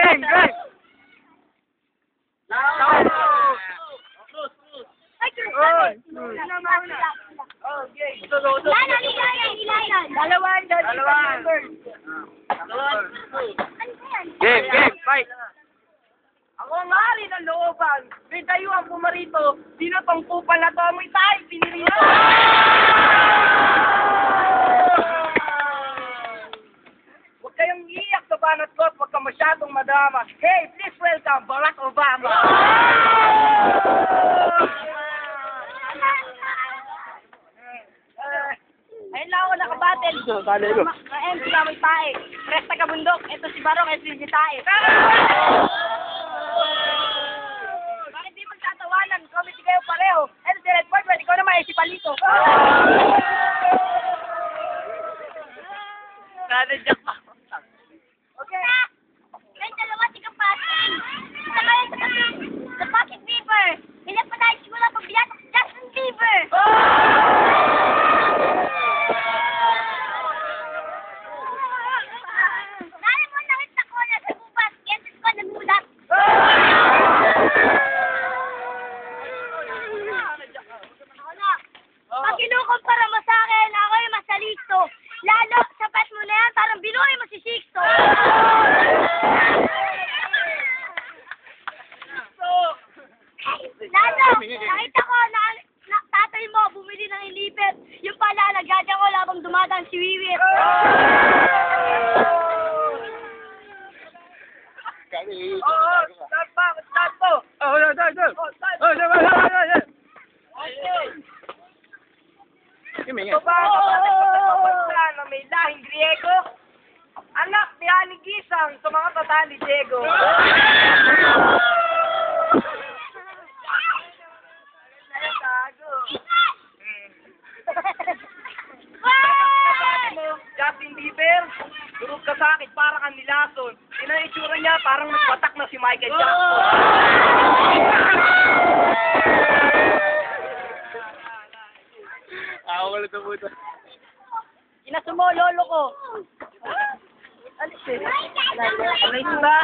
game, game. Ay, Oy. Dalawan. Game, fight. Ako ang hari ng looban. May dayuhan pumarito. Sino tong kupal na to? Amoy tayo, pinirito. Huwag kayong iiyak sa banat ko at huwag ka masyadong madama. Hey, please welcome Barack Obama. Ayun lang ako nakabattle. Ka-MC ka may tae. Presta ka bundok. Ito si Barong, ito si tae. Bakit di magtatawanan? Comedy kayo pareho. Ito si Red Ford, ikaw naman si Palito. Nanadyak pa. Okay. May dalawa tigang pasin. Isa kayo sa pocket paper. Ilan pa tayo siguro pagbiyak si Justin Bieber. Nari mo nakita ko na sa bubas. Keses ko nagulat. Pag kinukumpara mo sa akin, ako yung masalisto. Lalo, sapat mo na yan, parang binuhay mo si Sixto. Lalo, nakita ko na tatay mo bumili ng ilipit. Yung pala, nagdadya ko labang dumadaan si Wiwit. Start po. Oh, no. Start. Oh, no. Ito ba ang bansa na may lahing Griego? Anak ni Ani Gisang sa mga tata ni Diego. Justin Bieber, durog ka sa akin, parang kang nilason. Yun ang itsura niya, parang nagwatak na si Michael Jackson. Ako wala ito puto. Inasumo, lolo ko. Ano siya? Sabay si ba?